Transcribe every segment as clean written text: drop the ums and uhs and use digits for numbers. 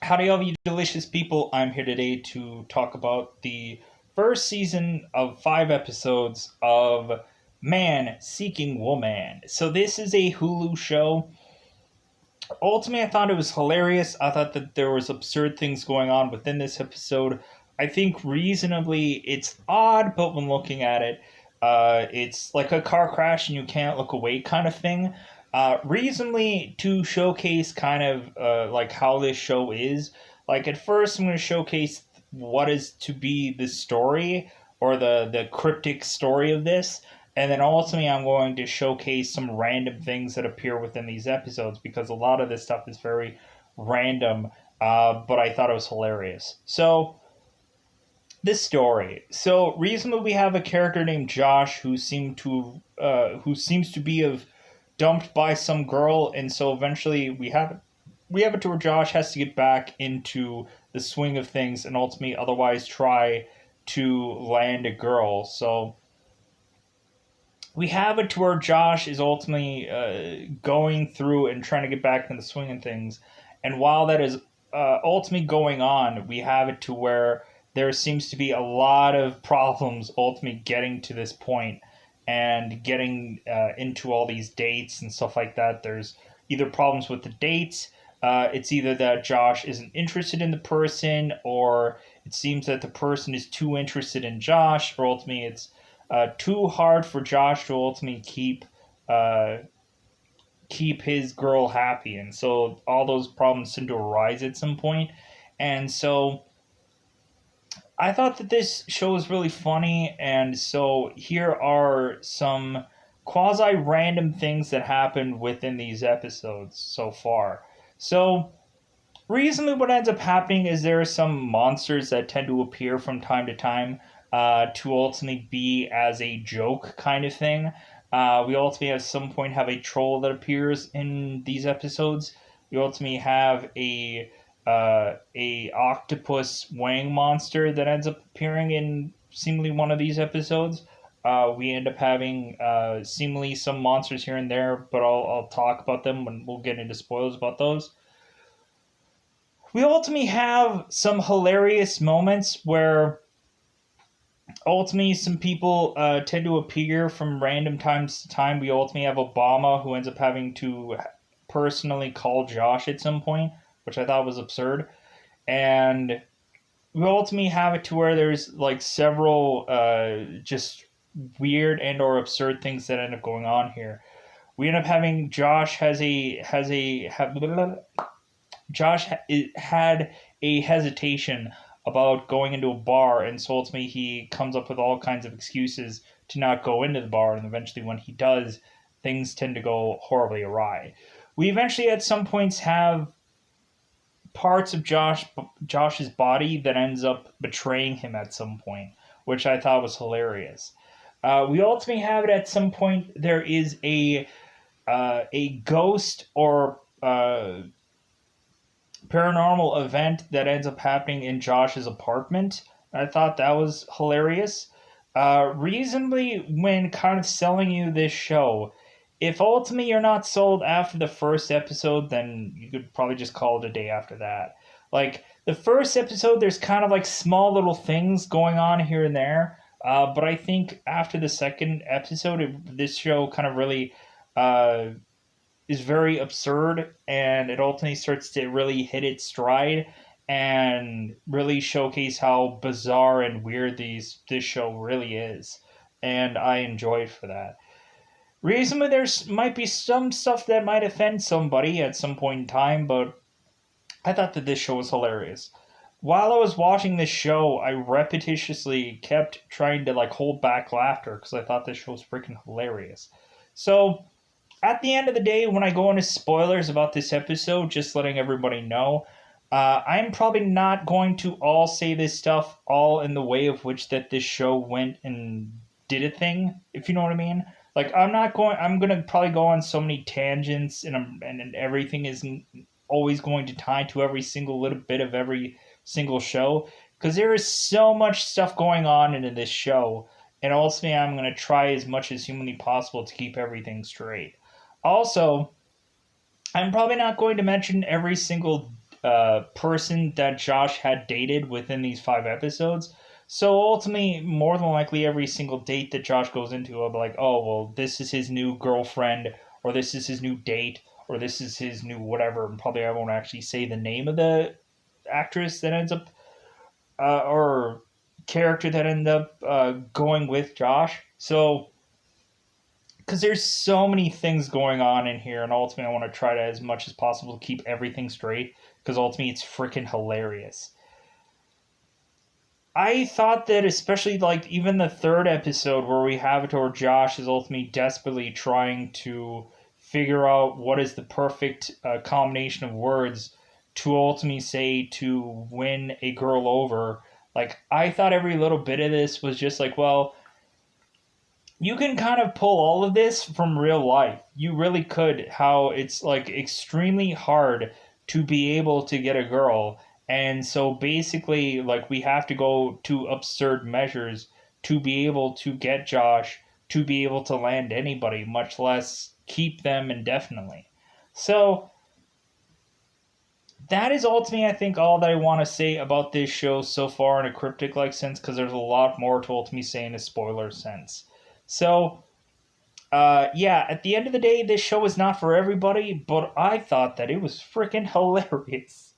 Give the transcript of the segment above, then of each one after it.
Howdy, all you delicious people. I'm here today to talk about the first season of 5 episodes of Man Seeking Woman. So, this is a Hulu show. Ultimately, I thought it was hilarious. I thought that there was absurd things going on within this episode. I think reasonably it's odd, but when looking at it, it's like a car crash and you can't look away kind of thing. Reasonably to showcase kind of like how this show is. Like at first, I'm going to showcase what is to be the story or the cryptic story of this, and then ultimately, I'm going to showcase some random things that appear within these episodes because a lot of this stuff is very random, but I thought it was hilarious. So, this story. So, recently we have a character named Josh who seems to be of dumped by some girl, and so eventually we have it to where Josh has to get back into the swing of things and ultimately otherwise try to land a girl. So we have it to where Josh is ultimately going through and trying to get back in the swing of things. And while that is ultimately going on, we have it to where there seems to be a lot of problems ultimately getting to this point and getting into all these dates and stuff like that. There's either problems with the dates. It's either that Josh isn't interested in the person, or it seems that the person is too interested in Josh, or ultimately it's too hard for Josh to ultimately uh, keep his girl happy, and so all those problems tend to arise at some point. And so I thought that this show was really funny, and so here are some quasi random things that happened within these episodes so far. So reasonably, what ends up happening is there are some monsters that tend to appear from time to time to ultimately be as a joke kind of thing. We ultimately at some point have a troll that appears in these episodes. We ultimately have a octopus wang monster that ends up appearing in seemingly one of these episodes. We end up having seemingly some monsters here and there, but I'll talk about them when we'll get into spoilers about those. We ultimately have some hilarious moments where ultimately some people tend to appear from random times to time. We ultimately have Obama who ends up having to personally call Josh at some point, which I thought was absurd. And we ultimately have it to where there's like several just weird and or absurd things that end up going on here. We end up having Josh Josh had a hesitation about going into a bar, and so ultimately he comes up with all kinds of excuses to not go into the bar, and eventually when he does, things tend to go horribly awry. We eventually at some points have parts of Josh's body that ends up betraying him at some point, which I thought was hilarious. We ultimately have it at some point. There is a ghost or paranormal event that ends up happening in Josh's apartment. I thought that was hilarious. Reasonably, when kind of selling you this show, if ultimately you're not sold after the first episode, then you could probably just call it a day after that. Like the first episode, there's kind of like small little things going on here and there. But I think after the second episode, this show kind of really uh, is very absurd, and it ultimately starts to really hit its stride and really showcase how bizarre and weird this show really is, and I enjoy it for that. Reasonably, there's might be some stuff that might offend somebody at some point in time, but I thought that this show was hilarious. While I was watching this show, I repetitiously kept trying to like hold back laughter because I thought this show was freaking hilarious. So at the end of the day, when I go into spoilers about this episode, just letting everybody know, I'm probably not going to all say this stuff all in the way of which that this show went and did a thing, if you know what I mean. Like I'm not going. I'm gonna probably go on so many tangents, and everything isn't always going to tie to every single little bit of every single show because there is so much stuff going on in this show, and ultimately I'm gonna try as much as humanly possible to keep everything straight. Also, I'm probably not going to mention every single person that Josh had dated within these 5 episodes. So ultimately, more than likely, every single date that Josh goes into, I'll be like, oh, well, this is his new girlfriend, or this is his new date, or this is his new whatever. And probably I won't actually say the name of the actress that ends up, or character that ended up going with Josh. So, because there's so many things going on in here, and ultimately, I want to try to, as much as possible, keep everything straight, because ultimately, it's freaking hilarious. I thought that, especially like even the third episode where we have it where Josh is ultimately desperately trying to figure out what is the perfect combination of words to ultimately say to win a girl over. Like, I thought every little bit of this was just like, well, you can kind of pull all of this from real life. You really could. How it's like extremely hard to be able to get a girl. And so basically, like, we have to go to absurd measures to be able to get Josh, to be able to land anybody, much less keep them indefinitely. So that is ultimately, I think, all that I want to say about this show so far in a cryptic like sense, because there's a lot more to ultimately say in a spoiler sense. So yeah, at the end of the day, this show is not for everybody, but I thought that it was freaking hilarious.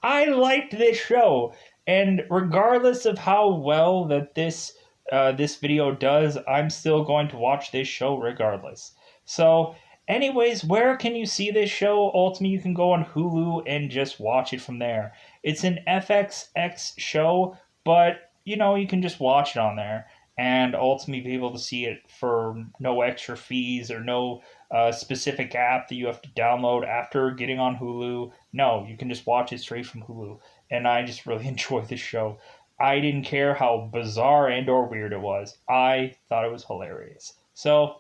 I liked this show, and regardless of how well that this video does, I'm still going to watch this show regardless. So, anyways, where can you see this show? Ultimately, you can go on Hulu and just watch it from there. It's an FXX show, but you know, you can just watch it on there and ultimately be able to see it for no extra fees or no specific app that you have to download after getting on Hulu. No, you can just watch it straight from Hulu. And I just really enjoy this show. I didn't care how bizarre and or weird it was. I thought it was hilarious. So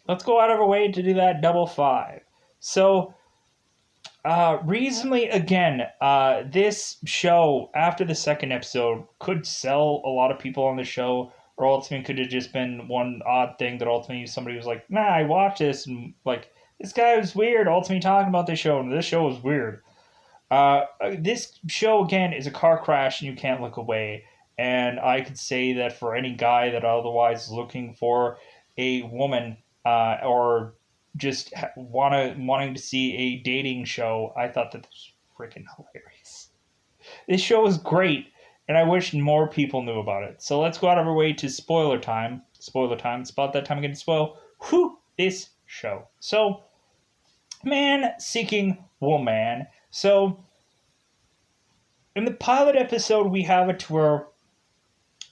let's go out of our way to do that double five. So recently, again, this show, after the second episode, could sell a lot of people on the show, or ultimately could have just been one odd thing that ultimately somebody was like, nah, I watched this, and like, this guy was weird, ultimately talking about this show, and this show was weird. This show, again, is a car crash, and you can't look away. And I could say that for any guy that otherwise is looking for a woman, or just wanting to see a dating show, I thought that this was freaking hilarious. This show is great, and I wish more people knew about it. So let's go out of our way to spoiler time. Spoiler time. It's about that time again to spoil this show. So, man seeking woman. So, in the pilot episode, we have it to where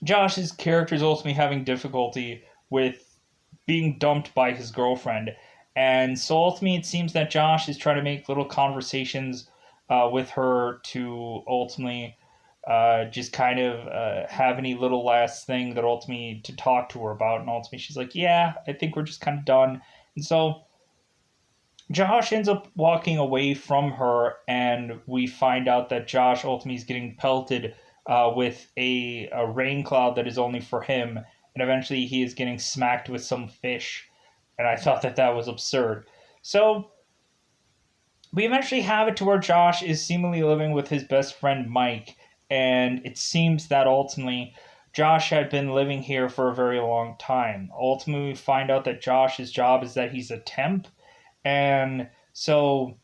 Josh's character is ultimately having difficulty with being dumped by his girlfriend. And so ultimately, it seems that Josh is trying to make little conversations with her to ultimately just kind of have any little last thing that ultimately to talk to her about. And ultimately, she's like, yeah, I think we're just kind of done. And so Josh ends up walking away from her, and we find out that Josh ultimately is getting pelted with a rain cloud that is only for him, and eventually he is getting smacked with some fish. And I thought that that was absurd. So we eventually have it to where Josh is seemingly living with his best friend Mike, and it seems that ultimately Josh had been living here for a very long time. Ultimately, we find out that Josh's job is that he's a temp, and so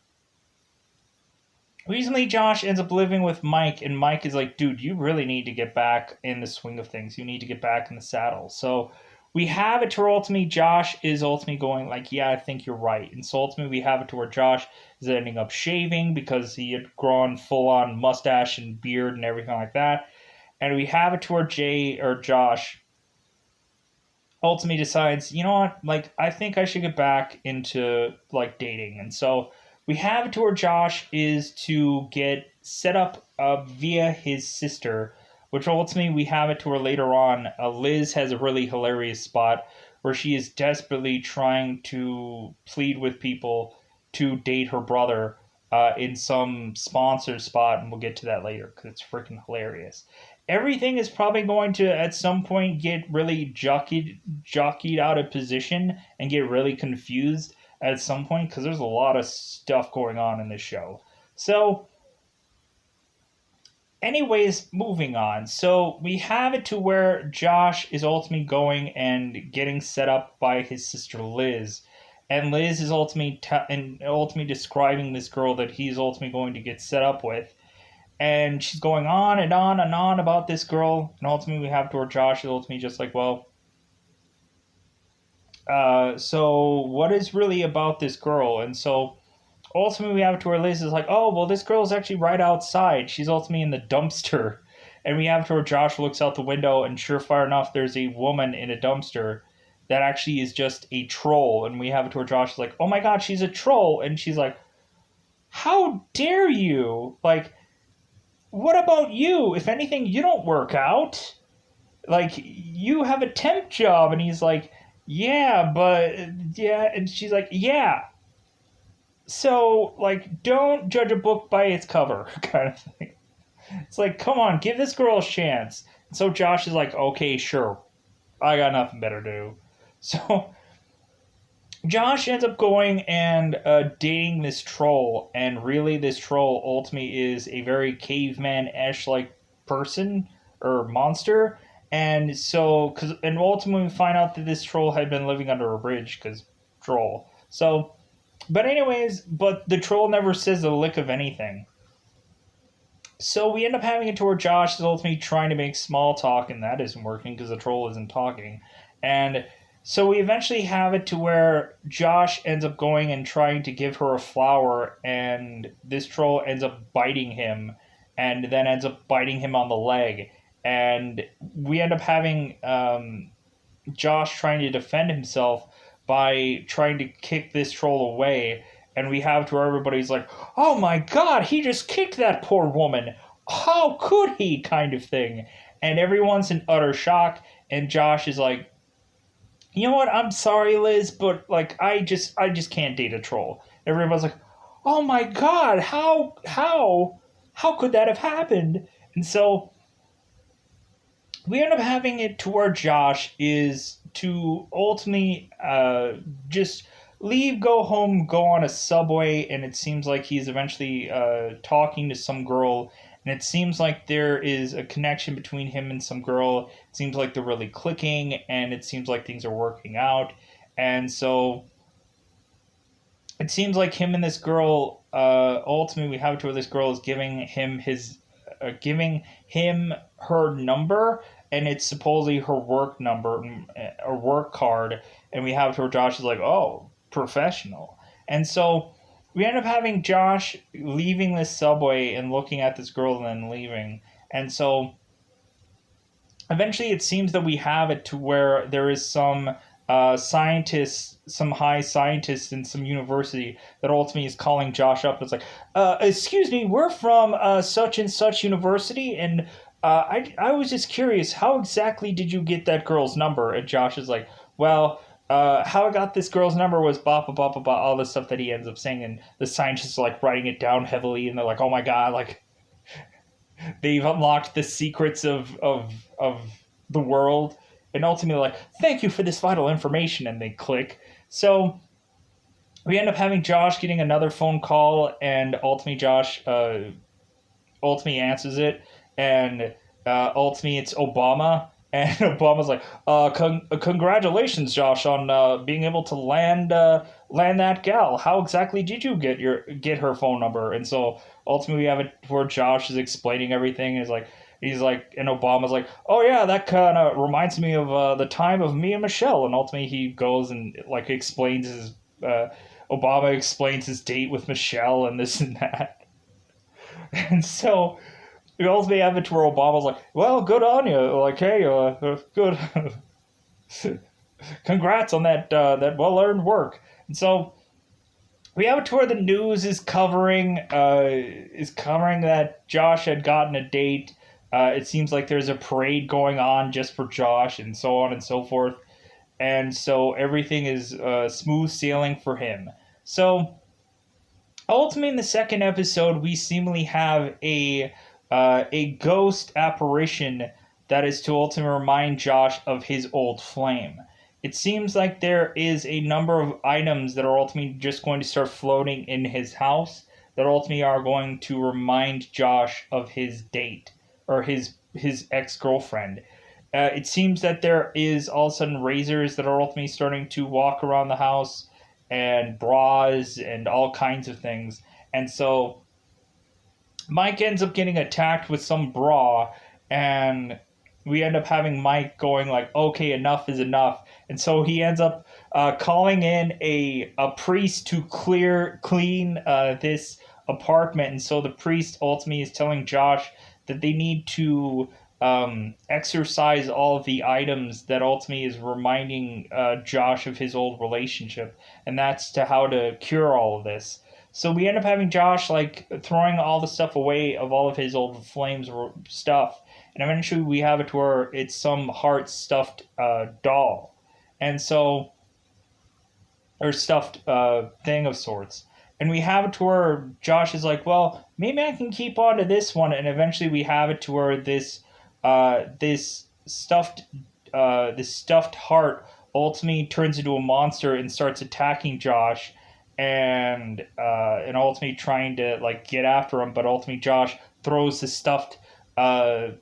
recently Josh ends up living with Mike, and Mike is like, dude, you really need to get back in the swing of things. You need to get back in the saddle. So we have it to where ultimately Josh is ultimately going like, yeah, I think you're right. And so ultimately we have it to where Josh is ending up shaving because he had grown full on mustache and beard and everything like that. And we have it to where Josh ultimately decides, you know what, like, I think I should get back into like dating. And so we have it to where Josh is to get set up via his sister, which ultimately we have it to where later on Liz has a really hilarious spot where she is desperately trying to plead with people to date her brother in some sponsored spot, and we'll get to that later because it's freaking hilarious. Everything is probably going to at some point get really jockeyed out of position and get really confused at some point because there's a lot of stuff going on in this show. So anyways, moving on. So we have it to where Josh is ultimately going and getting set up by his sister Liz. And Liz is ultimately describing this girl that he's ultimately going to get set up with. And she's going on and on and on about this girl. And ultimately, we have to where Josh is ultimately just like, well, so what is really about this girl? And so ultimately, we have to where Liz is like, oh, well, this girl's actually right outside. She's ultimately in the dumpster. And we have to where Josh looks out the window, and surefire enough, there's a woman in a dumpster that actually is just a troll. And we have it to where Josh is like, oh my god, she's a troll. And she's like, how dare you? Like, what about you? If anything, you don't work out. Like, you have a temp job. And he's like, yeah, but, yeah. And she's like, yeah. So, like, don't judge a book by its cover, kind of thing. It's like, come on, give this girl a chance. And so Josh is like, okay, sure. I got nothing better to do. So Josh ends up going and dating this troll, and really, this troll ultimately is a very caveman-esque like person or monster. And so, and ultimately, we find out that this troll had been living under a bridge because troll. So, but anyways, but the troll never says a lick of anything. So we end up having it to where Josh is ultimately trying to make small talk, and that isn't working because the troll isn't talking. And so we eventually have it to where Josh ends up going and trying to give her a flower, and this troll ends up biting him, and then ends up biting him on the leg. And we end up having Josh trying to defend himself by trying to kick this troll away. And we have to where everybody's like, oh my god, he just kicked that poor woman. How could he? Kind of thing. And everyone's in utter shock. And Josh is like, you know what? I'm sorry, Liz, but like I just can't date a troll. Everyone's like, oh my god, how could that have happened? And so we end up having it to where Josh is to ultimately just leave, go home, go on a subway, and it seems like he's eventually talking to some girl, and it seems like there is a connection between him and some girl. It seems like they're really clicking, and it seems like things are working out, and so it seems like him and this girl, ultimately we have it to where this girl is giving him her number, and it's supposedly her work number, a work card, and we have it to where Josh is like, oh, professional. And so we end up having Josh leaving this subway and looking at this girl and then leaving. And so eventually it seems that we have it to where there is some scientists, some high scientists in some university that ultimately is calling Josh up. It's like, excuse me, we're from such and such university, and I was just curious, how exactly did you get that girl's number? And Josh is like, well, how I got this girl's number was blah, blah, blah, blah, blah, all this stuff that he ends up saying, and the scientists are like writing it down heavily, and they're like, oh my god, like, they've unlocked the secrets of the world, and ultimately like, thank you for this vital information, and they click. So we end up having Josh getting another phone call, and ultimately Josh ultimately answers it, and ultimately it's Obama. And Obama's like, congratulations, Josh, on being able to land that gal. How exactly did you get her phone number? And so ultimately we have it where Josh is explaining everything. And he's like, and Obama's like, oh yeah, that kind of reminds me of the time of me and Michelle. And ultimately he goes and like explains his Obama explains his date with Michelle and this and that. And so we also have it to where Obama's like, well, good on you. Like, hey, good. Congrats on that well-earned work. And so we have it to where the news is covering that Josh had gotten a date. It seems like there's a parade going on just for Josh, and so on and so forth. And so everything is smooth sailing for him. So ultimately, in the second episode, we seemingly have a ghost apparition that is to ultimately remind Josh of his old flame. It seems like there is a number of items that are ultimately just going to start floating in his house that ultimately are going to remind Josh of his date or his ex-girlfriend. It seems that there is all of a sudden razors that are ultimately starting to walk around the house, and bras and all kinds of things. And so Mike ends up getting attacked with some bra, and we end up having Mike going like, "Okay, enough is enough," and so he ends up calling in a priest to clean this apartment, and so the priest ultimately is telling Josh that they need to exercise all of the items that ultimately is reminding Josh of his old relationship, and that's to how to cure all of this. So we end up having Josh like throwing all the stuff away of all of his old Flames stuff, and eventually we have it to where it's some heart stuffed doll, and so or stuffed thing of sorts. And we have it to where Josh is like, well, maybe I can keep on to this one, and eventually we have it to where this stuffed heart ultimately turns into a monster and starts attacking Josh, and ultimately trying to like get after him, but ultimately Josh throws the stuffed uh,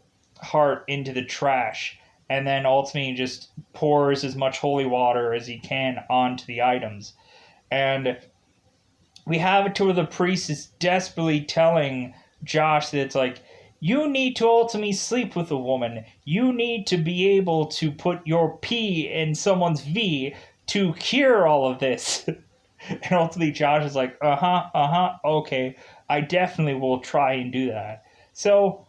heart into the trash, and then ultimately just pours as much holy water as he can onto the items. And we have it to where the priest is desperately telling Josh that it's like, you need to ultimately sleep with a woman. You need to be able to put your P in someone's V to cure all of this. And ultimately, Josh is like, okay, I definitely will try and do that. So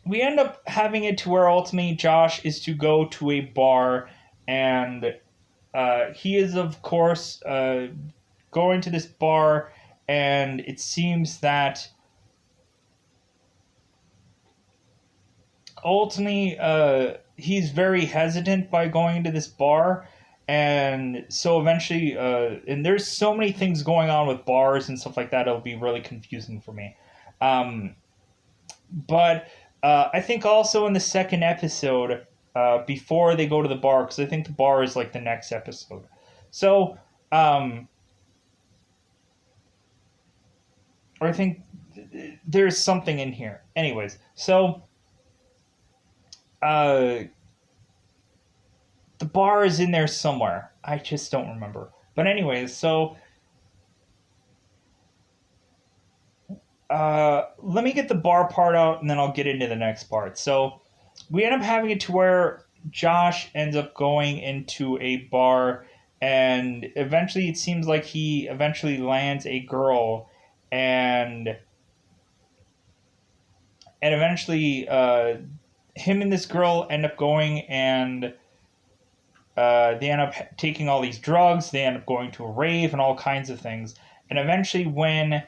we end up having it to where ultimately Josh is to go to a bar, and he is, of course, going to this bar, and it seems that ultimately he's very hesitant by going into this bar. And so eventually, and there's so many things going on with bars and stuff like that, it'll be really confusing for me. But I think also in the second episode, before they go to the bar, because I think the bar is like the next episode. So, or I think there's something in here. Anyways, so the bar is in there somewhere. I just don't remember. But anyways, so let me get the bar part out, and then I'll get into the next part. So we end up having it to where Josh ends up going into a bar, and eventually it seems like he eventually lands a girl, and eventually him and this girl end up going, and they end up taking all these drugs. They end up going to a rave and all kinds of things. And eventually, when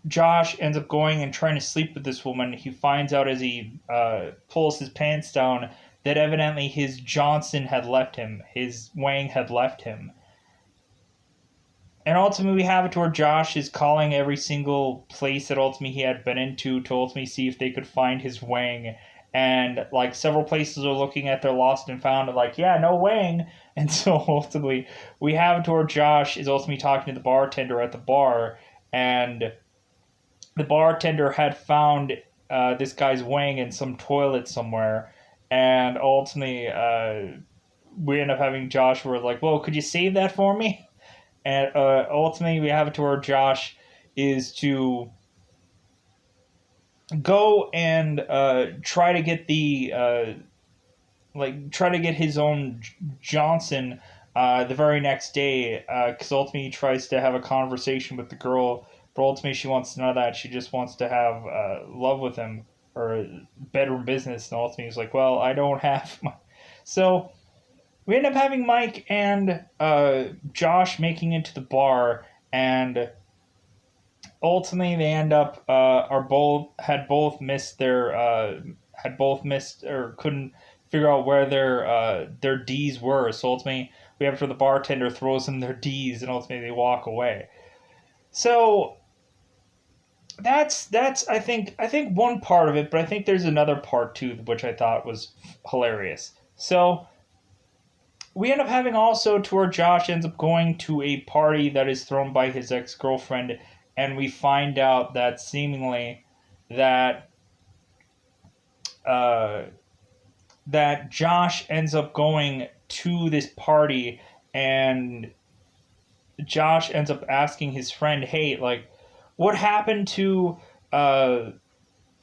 Josh ends up going and trying to sleep with this woman, he finds out as he pulls his pants down that evidently his Johnson had left him. His Wang had left him. And ultimately, we have it to where Josh is calling every single place that ultimately he had been into to ultimately see if they could find his Wang. And like several places are looking at their lost and found, like, yeah, no Wang. And so ultimately, we have it to where Josh is ultimately talking to the bartender at the bar, and the bartender had found this guy's Wang in some toilet somewhere, and ultimately we end up having Josh where like, well, could you save that for me? And ultimately, we have it to where Josh is to go and try to get try to get his own Johnson the very next day, because ultimately he tries to have a conversation with the girl, but ultimately she wants none of that. She just wants to have love with him, or bedroom business, and ultimately he's like, well, I don't have my... So we end up having Mike and Josh making it to the bar, and ultimately they end up had both missed or couldn't figure out where their D's were. So ultimately we have to the bartender throws them their D's, and ultimately they walk away. So that's I think one part of it, but I think there's another part too, which I thought was hilarious. So we end up having also to where Josh ends up going to a party that is thrown by his ex-girlfriend, and we find out that seemingly that uh, that Josh ends up going to this party, and Josh ends up asking his friend, "Hey, like, what happened to uh,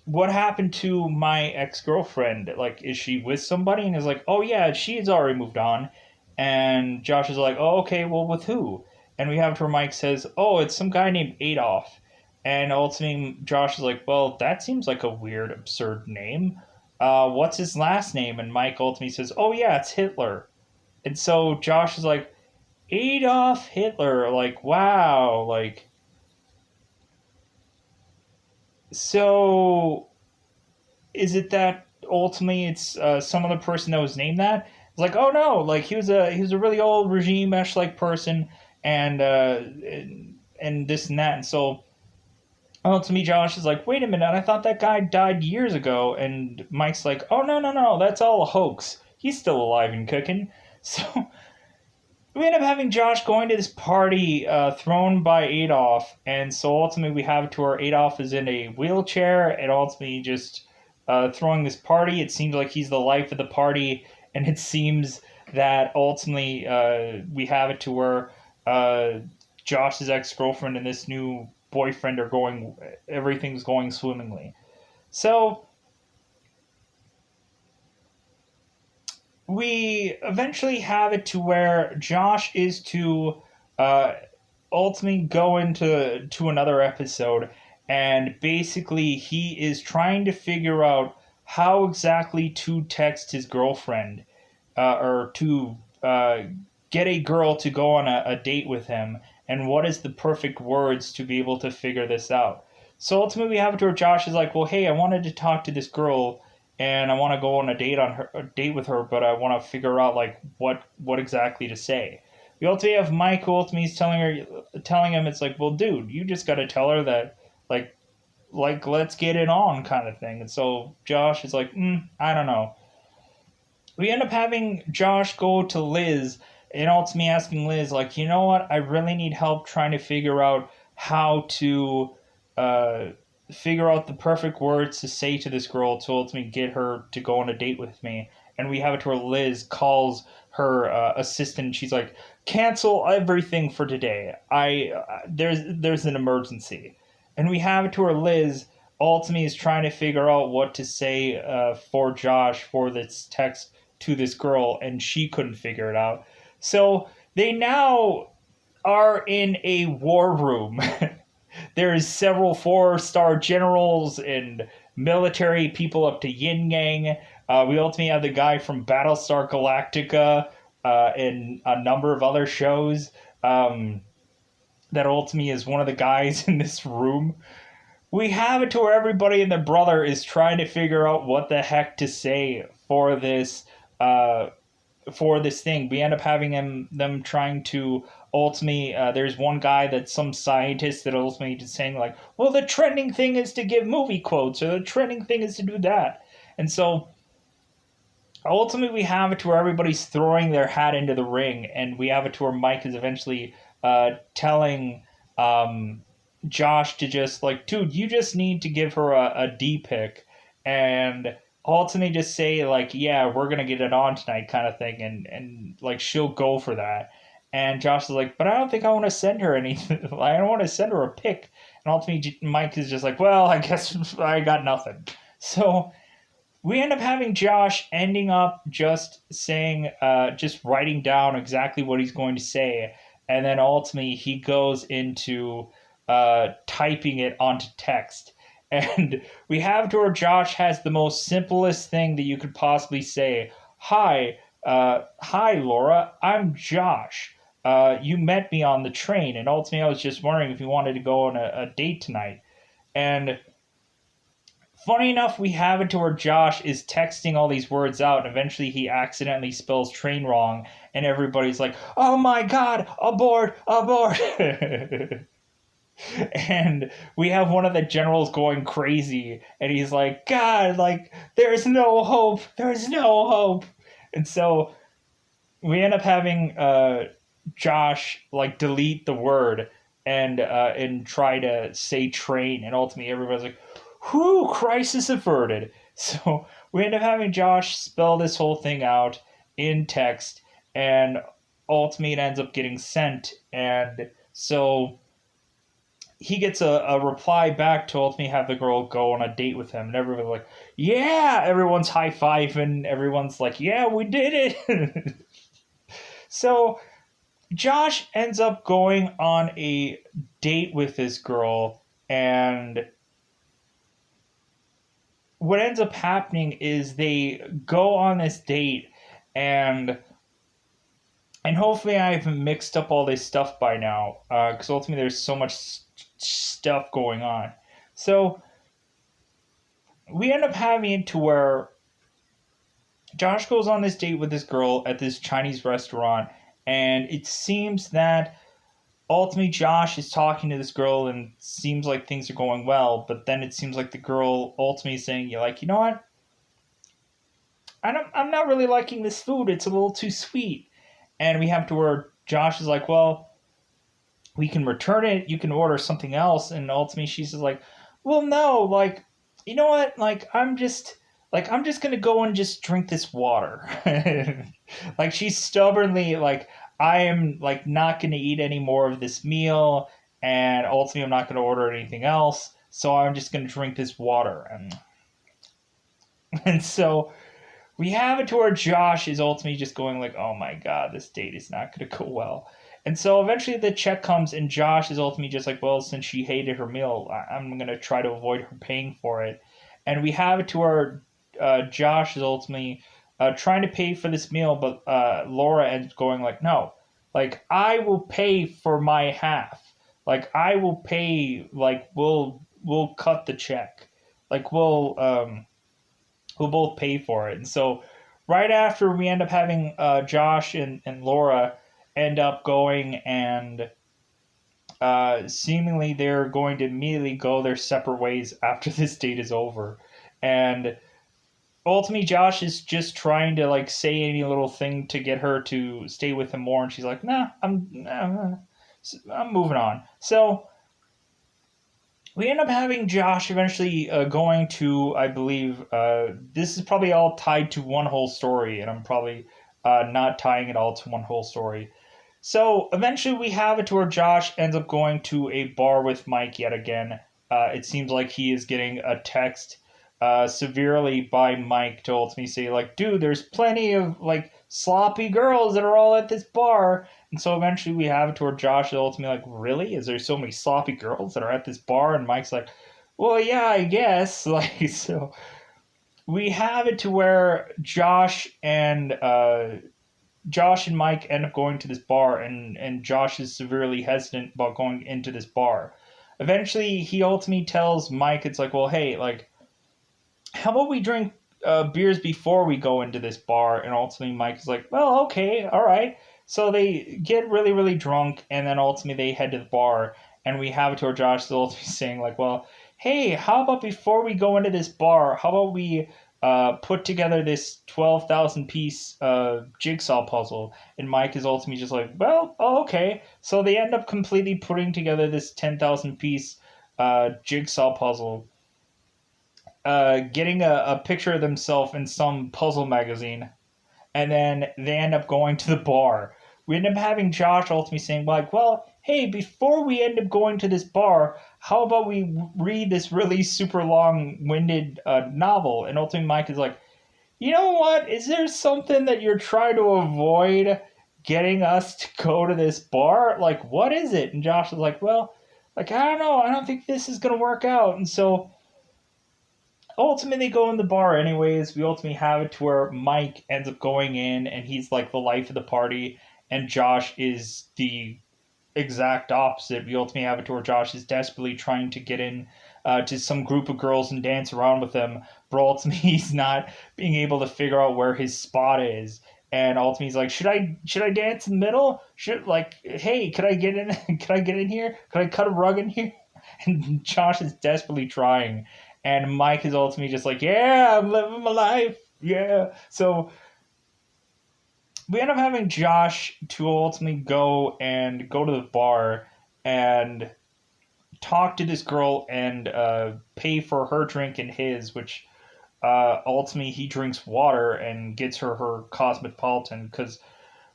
what happened to my ex girlfriend? Like, is she with somebody?" And he's like, "Oh yeah, she's already moved on." And Josh is like, "Oh okay, well with who?" And we have to where Mike says, "Oh, it's some guy named Adolf." And ultimately, Josh is like, "Well, that seems like a weird, absurd name. What's his last name?" And Mike ultimately says, "Oh yeah, it's Hitler." And so Josh is like, Adolf Hitler, like wow, like so is it that ultimately it's some other person that was named that? It's like, oh no, like he was a really old regime mesh like person, and and this and that, and so to me, Josh is like, wait a minute, I thought that guy died years ago, and Mike's like, oh no no no, that's all a hoax. He's still alive and cooking. So we end up having Josh going to this party thrown by Adolf, and so ultimately we have it to where Adolf is in a wheelchair, and ultimately just throwing this party. It seems like he's the life of the party, and it seems that ultimately we have it to where uh, Josh's ex girlfriend and this new boyfriend are going, everything's going swimmingly. So we eventually have it to where Josh is to uh, ultimately go into another episode, and basically he is trying to figure out how exactly to text his girlfriend or to get a girl to go on a date with him, and what is the perfect words to be able to figure this out. So ultimately we have it to where Josh is like, well, hey, I wanted to talk to this girl and I want to go on a date with her, but I want to figure out like what exactly to say. We ultimately have Mike who ultimately is telling him it's like, well, dude, you just got to tell her that like let's get it on kind of thing. And so Josh is like, I don't know. We end up having Josh go to Liz, and ultimately asking Liz like, you know what, I really need help trying to figure out how to uh, figure out the perfect words to say to this girl to ultimately get her to go on a date with me. And we have it to where Liz calls her assistant. She's like, "Cancel everything for today. There's an emergency." And we have it to where Liz ultimately is trying to figure out what to say for Josh for this text to this girl, and she couldn't figure it out. So they now are in a war room. There's several four-star generals and military people up to Yin Yang. We ultimately have the guy from Battlestar Galactica and a number of other shows. That ultimately is one of the guys in this room. We have it to where everybody and their brother is trying to figure out what the heck to say uh, for this thing. We end up having them trying to ultimately. There's one guy that's some scientist that ultimately just saying like, "Well, the trending thing is to give movie quotes, or the trending thing is to do that." And so ultimately, we have it to where everybody's throwing their hat into the ring, and we have it to where Mike is eventually telling Josh to just like, dude, you just need to give her a D pick, and ultimately just say like, yeah, we're gonna get it on tonight, kind of thing, and like she'll go for that. And Josh is like, but I don't think I want to send her anything. I don't want to send her a pick. And ultimately, Mike is just like, well, I guess I got nothing. So we end up having Josh ending up just saying, just writing down exactly what he's going to say, and then ultimately he goes into typing it onto text. And we have to where Josh has the most simplest thing that you could possibly say. Hi, Laura, I'm Josh. You met me on the train, and ultimately I was just wondering if you wanted to go on a date tonight. And funny enough, we have it to where Josh is texting all these words out, and eventually he accidentally spells train wrong, and everybody's like, oh my god, abort, abort. And we have one of the generals going crazy, and he's like, God, like, there's no hope, there's no hope. And so we end up having Josh like delete the word and try to say train, and ultimately everybody's like, "Whoo, crisis averted." So we end up having Josh spell this whole thing out in text, and ultimately it ends up getting sent, and so he gets a reply back to ultimately have the girl go on a date with him, and everyone's like, "Yeah!" Everyone's high fiving. Everyone's like, "Yeah, we did it." So Josh ends up going on a date with this girl, and what ends up happening is they go on this date, and hopefully I haven't mixed up all this stuff by now, because ultimately there's so much stuff going on. So we end up having it to where Josh goes on this date with this girl at this Chinese restaurant, and it seems that ultimately Josh is talking to this girl and seems like things are going well, but then it seems like the girl ultimately is saying, "You like, you know what? I'm not really liking this food. It's a little too sweet." And we have to where Josh is like, "Well, we can return it. You can order something else." And ultimately she's just like, "Well, no, like, you know what? I'm just gonna go and just drink this water." Like she's stubbornly like, "I am like not gonna eat any more of this meal, and ultimately I'm not gonna order anything else. So I'm just gonna drink this water." And so we have it to where Josh is ultimately just going like, "Oh my god, this date is not gonna go well." And so eventually the check comes, and Josh is ultimately just like, "Well, since she hated her meal, I'm gonna try to avoid her paying for it." And we have it to where Josh is ultimately trying to pay for this meal, but Laura ends going like, "No, like I will pay for my half. Like I will pay. Like we'll cut the check. Like we'll both pay for it." And so right after we end up having Josh and Laura end up going and seemingly they're going to immediately go their separate ways after this date is over. And ultimately Josh is just trying to like say any little thing to get her to stay with him more, and she's like, "Nah, I'm moving on." So we end up having Josh eventually going to, I believe, this is probably all tied to one whole story, and I'm probably not tying it all to one whole story. So eventually we have it to where Josh ends up going to a bar with Mike yet again. It seems like he is getting a text severely by Mike to ultimately say, like, "Dude, there's plenty of, like, sloppy girls that are all at this bar." And so eventually we have it to where Josh is ultimately like, "Really? Is there so many sloppy girls that are at this bar?" And Mike's like, "Well, yeah, I guess." Like, so we have it to where Josh and Mike end up going to this bar, and Josh is severely hesitant about going into this bar. Eventually, he ultimately tells Mike, it's like, "Well, hey, like, how about we drink beers before we go into this bar?" And ultimately, Mike is like, "Well, okay, all right." So they get really, really drunk, and then ultimately they head to the bar, and we have it to where Josh is ultimately saying, like, "Well, hey, how about before we go into this bar, how about we put together this 12,000 piece jigsaw puzzle?" And Mike is ultimately just like, "Well, okay." So they end up completely putting together this 10,000 piece jigsaw puzzle, getting a picture of themselves in some puzzle magazine, and then they end up going to the bar. We end up having Josh ultimately saying, like, "Well, hey, before we end up going to this bar, how about we read this really super long-winded novel?" And ultimately Mike is like, "You know what? Is there something that you're trying to avoid getting us to go to this bar? Like, what is it?" And Josh is like, "Well, like, I don't know. I don't think this is going to work out." And so ultimately go in the bar anyways. We ultimately have it to where Mike ends up going in, and he's like the life of the party, and Josh is the exact opposite. We ultimately have it to where Josh is desperately trying to get in to some group of girls and dance around with them, but ultimately he's not being able to figure out where his spot is. And ultimately he's like, should I dance in the middle? Should, like, hey, could I get in? Could I get in here? Could I cut a rug in here? And Josh is desperately trying, and Mike is ultimately just like, "Yeah, I'm living my life, yeah." So we end up having Josh to ultimately go to the bar and talk to this girl and pay for her drink and his, which ultimately he drinks water and gets her cosmopolitan because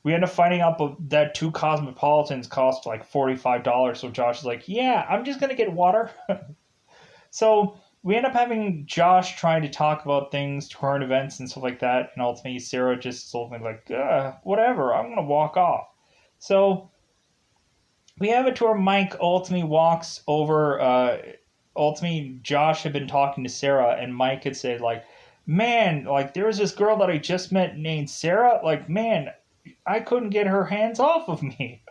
we end up finding out that two cosmopolitans cost like $45. So Josh is like, yeah, I'm just gonna get water. So we end up having Josh trying to talk about things, current events, and stuff like that, and ultimately Sarah just ultimately like, whatever, I'm gonna walk off. So we have it to where Mike ultimately walks over. Ultimately, Josh had been talking to Sarah, and Mike had said like, "Man, like there was this girl that I just met named Sarah. Like, man, I couldn't get her hands off of me."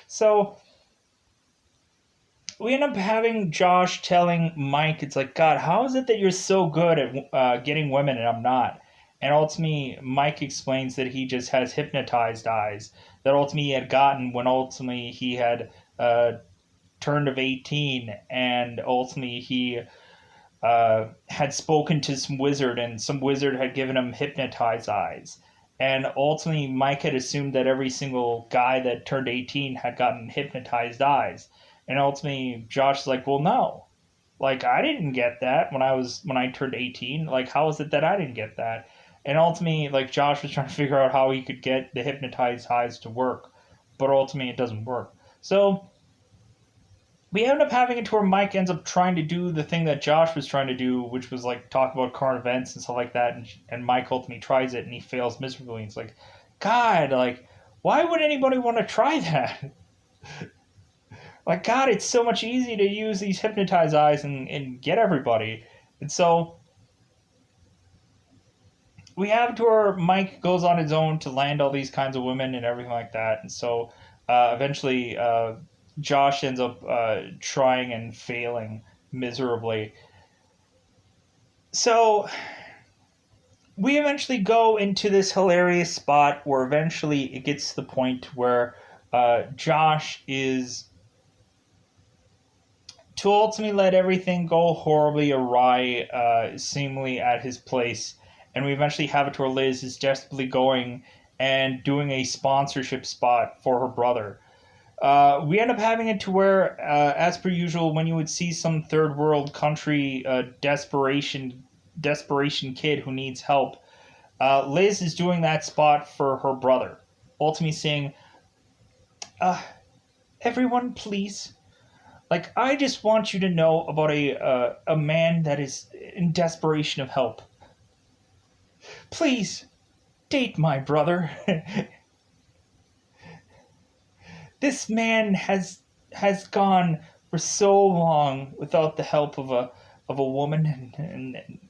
So we end up having Josh telling Mike, it's like, God, how is it that you're so good at getting women and I'm not? And ultimately, Mike explains that he just has hypnotized eyes that ultimately he had gotten when ultimately he had turned of 18 and ultimately he had spoken to some wizard and some wizard had given him hypnotized eyes. And ultimately, Mike had assumed that every single guy that turned 18 had gotten hypnotized eyes. And ultimately, Josh's like, well, no. Like, I didn't get that when I turned 18. Like, how is it that I didn't get that? And ultimately, like, Josh was trying to figure out how he could get the hypnotized eyes to work. But ultimately, it doesn't work. So we end up having it to where Mike ends up trying to do the thing that Josh was trying to do, which was like talk about current events and stuff like that. And Mike ultimately tries it and he fails miserably. And it's like, God, like, why would anybody want to try that? Like, God, it's so much easier to use these hypnotized eyes and get everybody. And so we have to where Mike goes on his own to land all these kinds of women and everything like that. And so eventually Josh ends up trying and failing miserably. So we eventually go into this hilarious spot where eventually it gets to the point where Josh is to ultimately let everything go horribly awry, seemingly at his place. And we eventually have it to where Liz is desperately going and doing a sponsorship spot for her brother. We end up having it to where, as per usual, when you would see some third world country desperation kid who needs help, Liz is doing that spot for her brother, ultimately saying, "Everyone, please, like I just want you to know about a man that is in desperation of help. Please, date my brother." This man has gone for so long without the help of a woman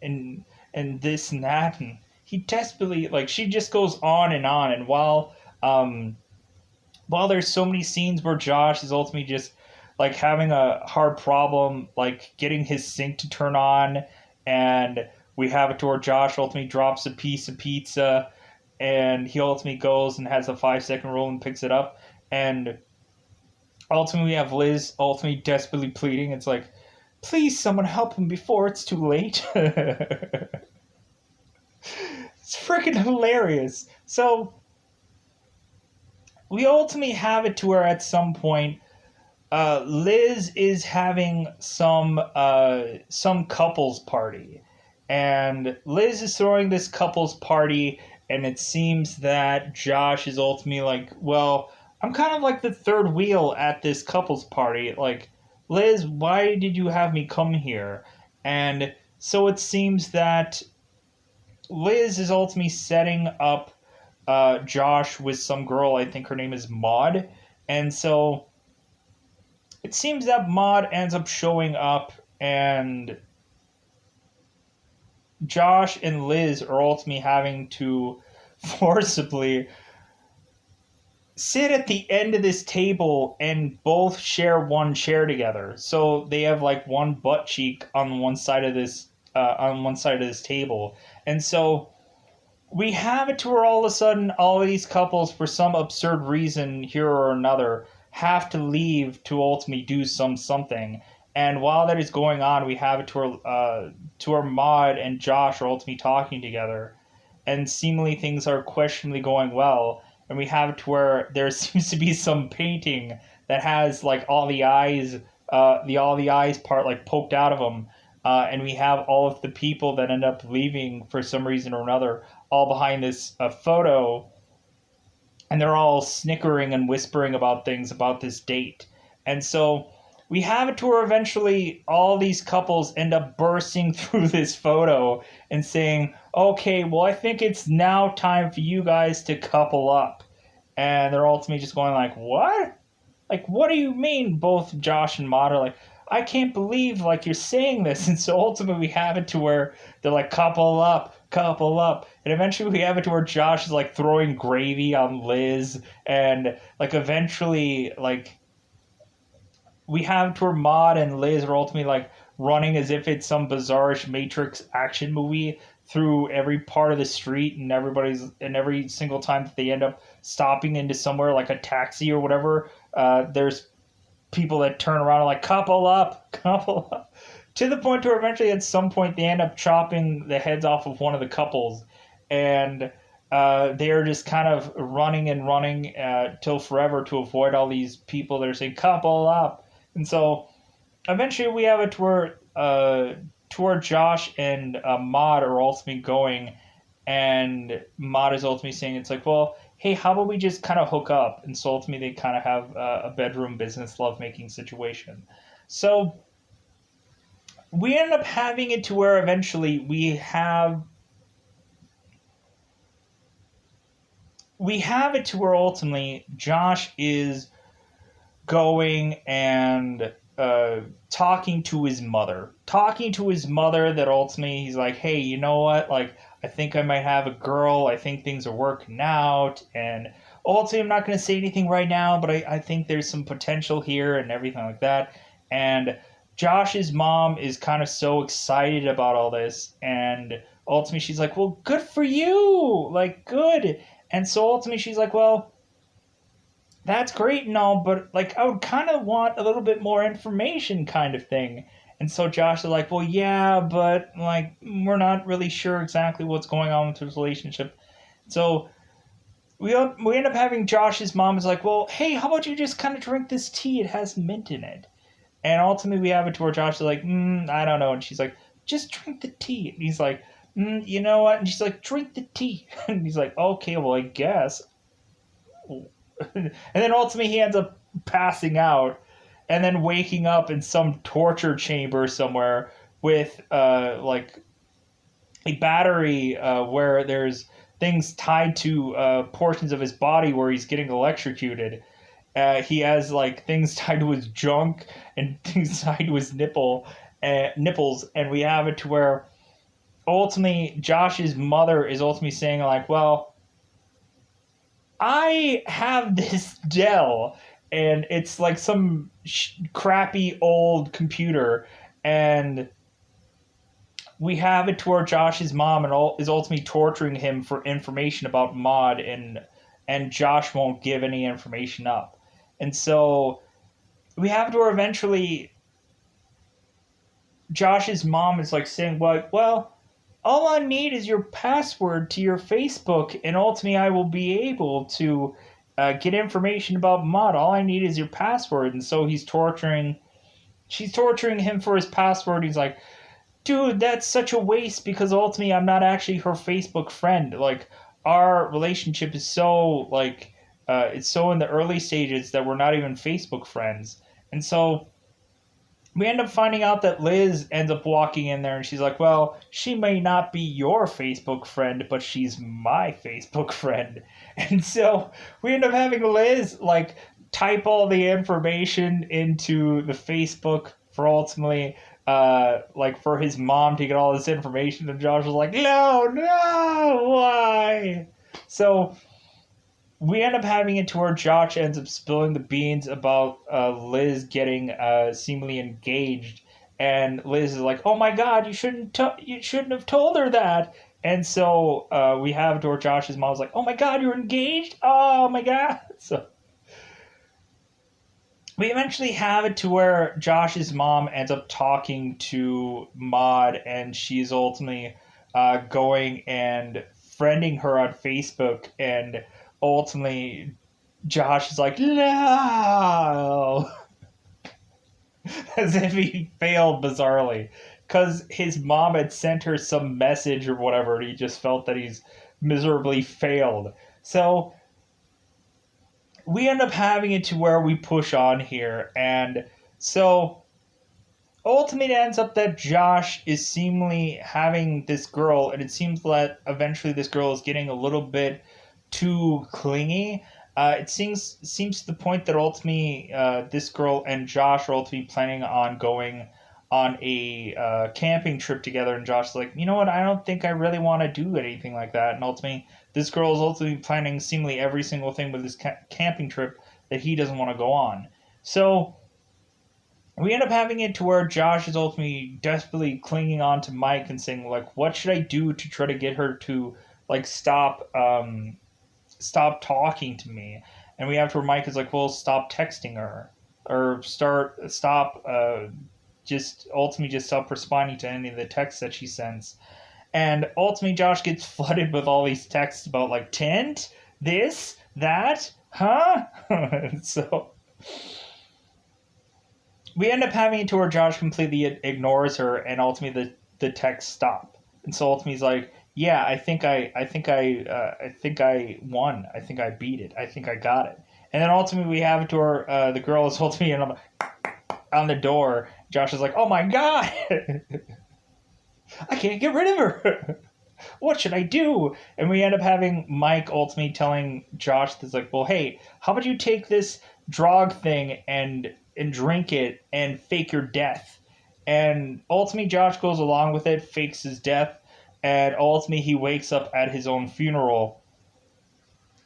and this and that, and he desperately, like, she just goes on, and while there's so many scenes where Josh is ultimately just like having a hard problem like getting his sink to turn on, and we have it to where Josh ultimately drops a piece of pizza and he ultimately goes and has a 5 second rule and picks it up, and ultimately we have Liz ultimately desperately pleading. It's like, please someone help him before it's too late. It's freaking hilarious. So we ultimately have it to where at some point Liz is having some couples party, and Liz is throwing this couples party, and it seems that Josh is ultimately like, well, I'm kind of like the third wheel at this couples party. Like, Liz, why did you have me come here? And so it seems that Liz is ultimately setting up Josh with some girl. I think her name is Maud, and so it seems that Maud ends up showing up, and Josh and Liz are ultimately having to forcibly sit at the end of this table and both share one chair together. So they have like one butt cheek on one side of this table, and so we have it to where all of a sudden all of these couples, for some absurd reason here or another, have to leave to ultimately do something. And while that is going on, we have it to where Maud and Josh are ultimately talking together, and seemingly things are questionably going well. and we have it to where there seems to be some painting that has like all the eyes, all the eyes part like poked out of them, and we have all of the people that end up leaving for some reason or another, all behind this photo, and they're all snickering and whispering about things about this date. And so we have it to where eventually all these couples end up bursting through this photo and saying, okay, well, I think it's now time for you guys to couple up. And they're ultimately just going like, what? Like, what do you mean? Both Josh and Maud are like, I can't believe like you're saying this. And so ultimately we have it to where they're like, couple up, couple up. And eventually we have it to where Josh is like throwing gravy on Liz. And like eventually like we have to where Maud and Liz are ultimately like running as if it's some bizarre-ish Matrix action movie through every part of the street, and every single time that they end up stopping into somewhere like a taxi or whatever, there's people that turn around and like couple up, couple up, to the point where eventually at some point they end up chopping the heads off of one of the couples, and they are just kind of running and running till forever to avoid all these people that are saying couple up. And so eventually we have it to where Josh and Maud are ultimately going, and Maud is ultimately saying, it's like, well, hey, how about we just kind of hook up? And so ultimately they kind of have a bedroom business lovemaking situation. So we end up having it to where eventually we have it to where ultimately Josh is going and talking to his mother. That ultimately he's like, hey, you know what? Like, I think I might have a girl. I think things are working out. And ultimately, I'm not going to say anything right now, but I think there's some potential here and everything like that. And Josh's mom is kind of so excited about all this. And ultimately, she's like, well, good for you. Like, good. And so ultimately, she's like, well, that's great and all, but like I would kind of want a little bit more information, kind of thing. And so Josh is like, well, yeah, but like we're not really sure exactly what's going on with his relationship. So we end up having Josh's mom is like, well, hey, how about you just kind of drink this tea? It has mint in it. And ultimately we have it to where Josh is like, I don't know. And she's like, just drink the tea. And he's like, you know what? And she's like, drink the tea. And he's like, okay, well, I guess. And then ultimately he ends up passing out and then waking up in some torture chamber somewhere with like a battery where there's things tied to portions of his body where he's getting electrocuted. He has like things tied to his junk and things tied to his nipples, and we have it to where ultimately Josh's mother is ultimately saying like, well, I have this Dell, and it's like some crappy old computer, and we have it to where Josh's mom is ultimately torturing him for information about Maud, and Josh won't give any information up, and so we have to where eventually Josh's mom is like saying, well, all I need is your password to your Facebook, and ultimately I will be able to get information about Maud. All I need is your password. And so she's torturing him for his password. He's like, dude, that's such a waste because ultimately I'm not actually her Facebook friend. Like, our relationship is so, like, it's so in the early stages that we're not even Facebook friends. And so we end up finding out that Liz ends up walking in there and she's like, well, she may not be your Facebook friend, but she's my Facebook friend. And so we end up having Liz like type all the information into the Facebook for ultimately like for his mom to get all this information, and Josh was like, no, why? So we end up having it to where Josh ends up spilling the beans about Liz getting seemingly engaged, and Liz is like, "Oh my God, you shouldn't have told her that." And so we have it to where Josh's mom's like, "Oh my God, you're engaged? Oh my God!" So we eventually have it to where Josh's mom ends up talking to Maud, and she's ultimately going and friending her on Facebook, and ultimately Josh is like, no, as if he failed bizarrely. Because his mom had sent her some message or whatever, and he just felt that he's miserably failed. So we end up having it to where we push on here. And so ultimately it ends up that Josh is seemingly having this girl, and it seems that eventually this girl is getting a little bit too clingy. It seems to the point that ultimately this girl and Josh are ultimately planning on going on a camping trip together, and Josh's like, you know what, I don't think I really want to do anything like that. And ultimately, this girl is ultimately planning seemingly every single thing with this camping trip that he doesn't want to go on. So we end up having it to where Josh is ultimately desperately clinging on to Mike and saying, like, what should I do to try to get her to like stop talking to me? And we have to where Mike is like, well, stop texting her, or stop just ultimately just stop responding to any of the texts that she sends. And ultimately Josh gets flooded with all these texts about like tent, this, that, huh? So we end up having it to where Josh completely ignores her, and ultimately the texts stop. And so ultimately he's like, yeah, I think I won. I think I beat it. I think I got it. And then ultimately we have it to where the girl is ultimately on the door. Josh is like, oh my god, I can't get rid of her. What should I do? And we end up having Mike ultimately telling Josh this, like, well, hey, how about you take this drug thing and drink it and fake your death? And ultimately Josh goes along with it, fakes his death, and ultimately he wakes up at his own funeral.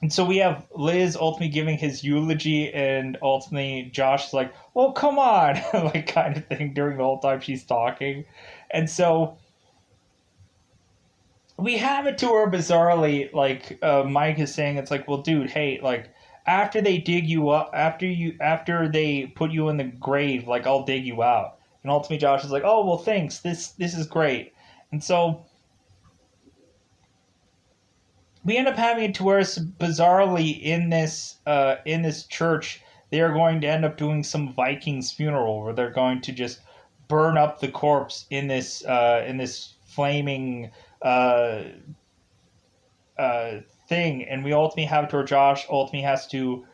And so we have Liz ultimately giving his eulogy, and ultimately Josh is like, well, come on, like kind of thing during the whole time she's talking. And so we have it to where bizarrely, like, Mike is saying, it's like, well, dude, hey, like, after they dig you up, after they put you in the grave, like, I'll dig you out. And ultimately Josh is like, oh, well, thanks, this is great. And so we end up having it to where bizarrely in this church they are going to end up doing some Vikings funeral where they're going to just burn up the corpse in this flaming uh, thing. And we ultimately have it to where Josh ultimately has to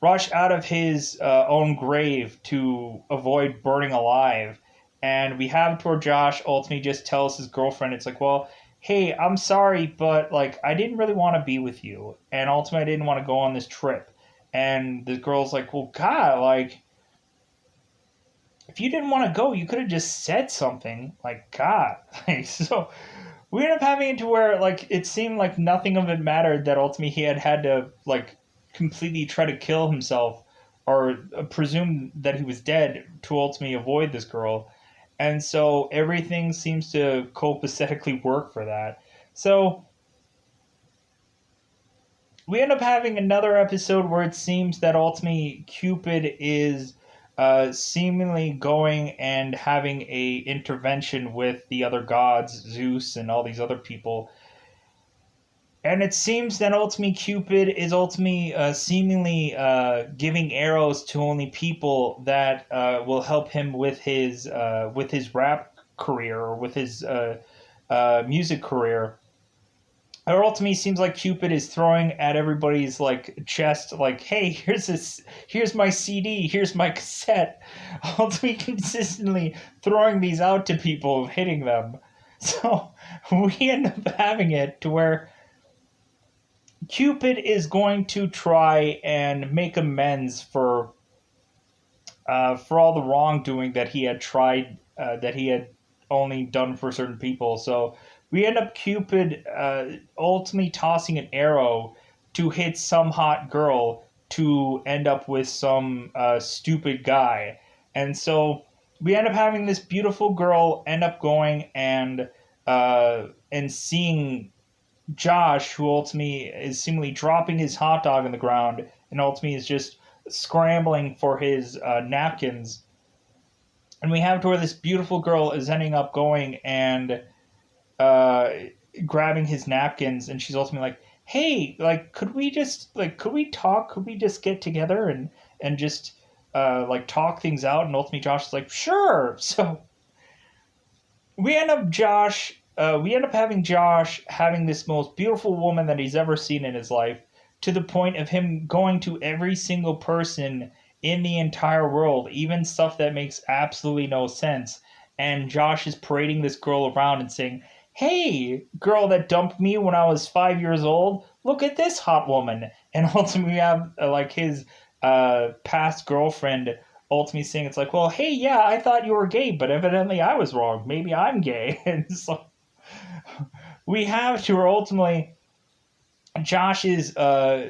rush out of his own grave to avoid burning alive. And we have it to where Josh ultimately just tells his girlfriend, it's like, well, hey, I'm sorry, but like I didn't really want to be with you, and ultimately I didn't want to go on this trip. And the girl's like, well, God, like if you didn't want to go, you could have just said something. Like, God, like, so we ended up having it to where like it seemed like nothing of it mattered, that ultimately he had to like completely try to kill himself, or presume that he was dead to ultimately avoid this girl. And so everything seems to copacetically work for that. So we end up having another episode where it seems that ultimately Cupid is seemingly going and having a intervention with the other gods, Zeus and all these other people. And it seems that ultimately Cupid is ultimately seemingly giving arrows to only people that will help him with his rap career, or with his music career. Or ultimately seems like Cupid is throwing at everybody's like chest, like, hey, here's my CD, here's my cassette. Ultimately consistently throwing these out to people, hitting them. So we end up having it to where Cupid is going to try and make amends for all the wrongdoing that he had that he had only done for certain people. So we end up Cupid ultimately tossing an arrow to hit some hot girl to end up with some stupid guy. And so we end up having this beautiful girl end up going and seeing Josh, who ultimately is seemingly dropping his hot dog on the ground, and ultimately is just scrambling for his napkins. And we have to where this beautiful girl is ending up going and uh, grabbing his napkins, and she's ultimately like, hey, like, could we talk? Could we just get together and just like talk things out? And ultimately, Josh is like, sure. So we end up having Josh having this most beautiful woman that he's ever seen in his life, to the point of him going to every single person in the entire world, even stuff that makes absolutely no sense. And Josh is parading this girl around and saying, hey, girl that dumped me when I was 5 years old, look at this hot woman. And ultimately, we have like his past girlfriend ultimately saying, it's like, well, hey, yeah, I thought you were gay, but evidently I was wrong. Maybe I'm gay. And so we have to where ultimately Josh is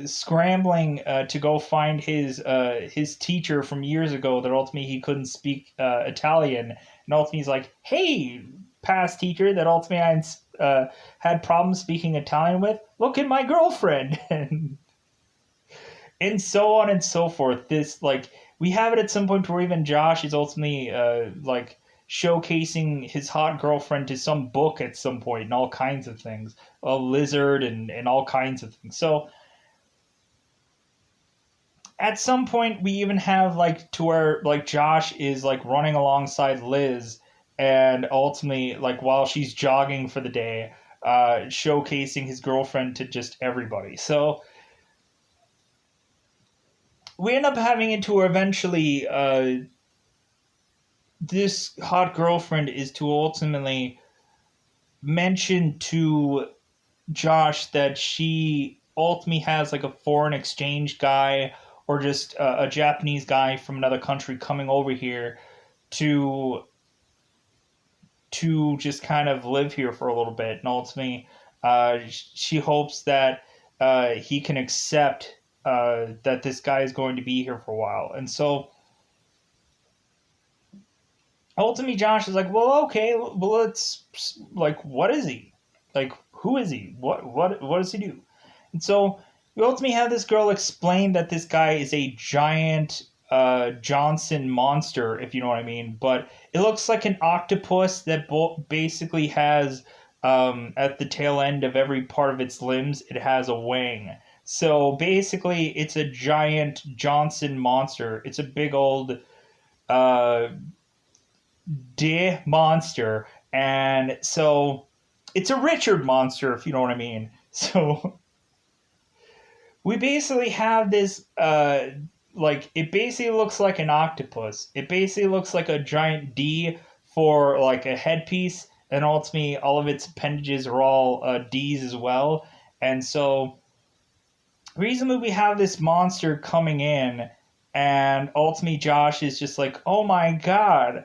scrambling to go find his teacher from years ago that ultimately he couldn't speak Italian, and ultimately he's like, "Hey, past teacher that ultimately I had problems speaking Italian with. Look at my girlfriend," and so on and so forth. This like we have it at some point where even Josh is ultimately like showcasing his hot girlfriend to some book at some point and all kinds of things, a lizard and all kinds of things. So at some point we even have like to where like Josh is like running alongside Liz and ultimately like while she's jogging for the day, showcasing his girlfriend to just everybody. So we end up having it to where eventually this hot girlfriend is to ultimately mention to Josh that she ultimately has like a foreign exchange guy or just a Japanese guy from another country coming over here to just kind of live here for a little bit, and ultimately she hopes that he can accept that this guy is going to be here for a while. And so ultimately Josh is like, well, okay, well, let's like, what is he? Like, who is he? What does he do? And so we ultimately have this girl explain that this guy is a giant Johnson monster, if you know what I mean. But it looks like an octopus that basically has at the tail end of every part of its limbs, it has a wing. So basically, it's a giant Johnson monster. It's a big old uh, de monster, and so it's a Richard monster, if you know what I mean. So we basically have this like it basically looks like an octopus. It basically looks like a giant D for like a headpiece, and ultimately all of its appendages are all D's as well. And so reasonably we have this monster coming in, and ultimately Josh is just like, oh my god,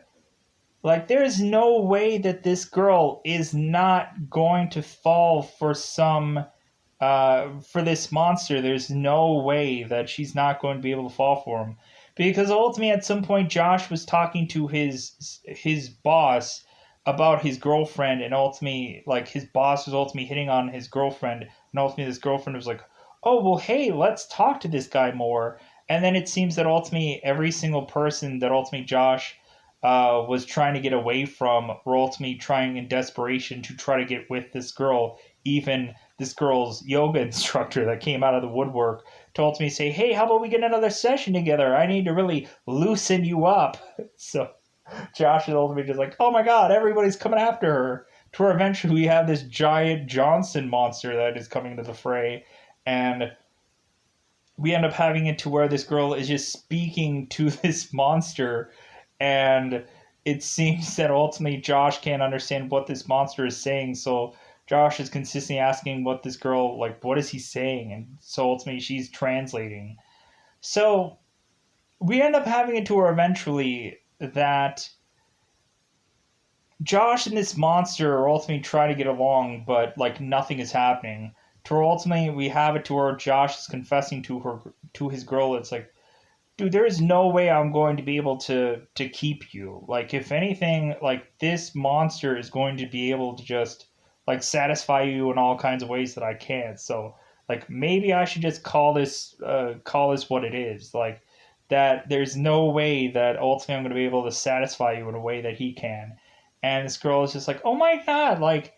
like, there's no way that this girl is not going to fall for for this monster. There's no way that she's not going to be able to fall for him. Because ultimately, at some point, Josh was talking to his boss about his girlfriend, and ultimately, like, his boss was ultimately hitting on his girlfriend, and ultimately, this girlfriend was like, oh, well, hey, let's talk to this guy more. And then it seems that ultimately, every single person that ultimately Josh was trying to get away from, or ultimately trying in desperation to try to get with this girl, even this girl's yoga instructor that came out of the woodwork told me, say, hey, how about we get another session together? I need to really loosen you up. So Josh is ultimately just like, oh my god, everybody's coming after her. To where eventually we have this giant Johnson monster that is coming to the fray, and we end up having it to where this girl is just speaking to this monster, and it seems that ultimately Josh can't understand what this monster is saying, so Josh is consistently asking what this girl, like, what is he saying? And so ultimately she's translating. So we end up having it to where eventually that Josh and this monster are ultimately trying to get along, but like nothing is happening. To where ultimately we have it to where Josh is confessing to his girl. It's like, dude, there is no way I'm going to be able to keep you. Like, if anything, like, this monster is going to be able to just like satisfy you in all kinds of ways that I can't. So like maybe I should just call this what it is. Like, that there's no way that ultimately I'm going to be able to satisfy you in a way that he can. And this girl is just like, oh my god, like,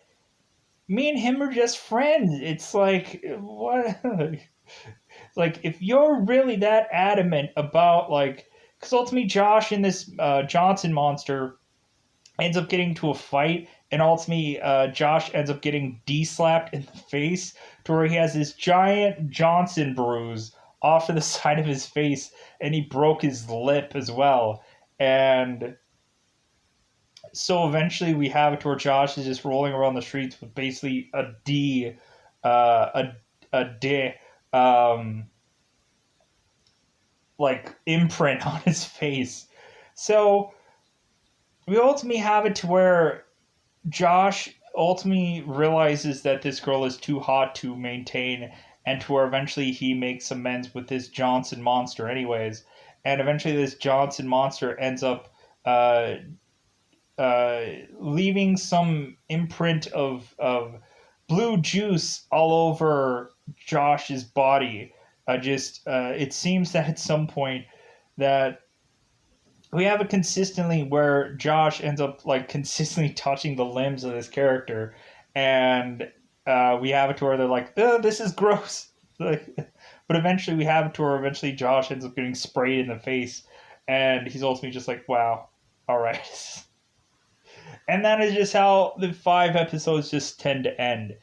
me and him are just friends. It's like, what? Like, if you're really that adamant about, like, because ultimately Josh and this Johnson monster ends up getting to a fight, and ultimately Josh ends up getting D-slapped in the face to where he has this giant Johnson bruise off to the side of his face, and he broke his lip as well. And so eventually we have it to where Josh is just rolling around the streets with basically a D, a D, um, like imprint on his face. So we ultimately have it to where Josh ultimately realizes that this girl is too hot to maintain, and to where eventually he makes amends with this Johnson monster, anyways. And eventually, this Johnson monster ends up uh, leaving some imprint of blue juice all over Josh's body. It seems that at some point that we have it consistently where Josh ends up like consistently touching the limbs of this character, and we have it to where they're like, "This is gross." Like, but eventually, we have it to where eventually Josh ends up getting sprayed in the face, and he's ultimately just like, "Wow, all right." And that is just how the 5 episodes just tend to end.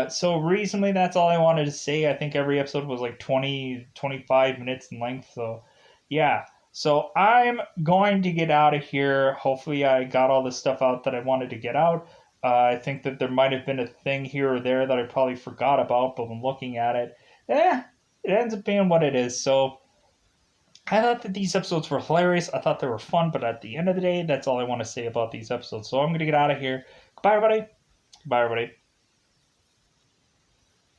So recently, that's all I wanted to say. I think every episode was like 20-25 minutes in length. So yeah. So I'm going to get out of here. Hopefully I got all the stuff out that I wanted to get out. I think that there might have been a thing here or there that I probably forgot about, but when looking at it, it ends up being what it is. So I thought that these episodes were hilarious. I thought they were fun, but at the end of the day, that's all I want to say about these episodes. So I'm going to get out of here. Goodbye, everybody. Goodbye, everybody.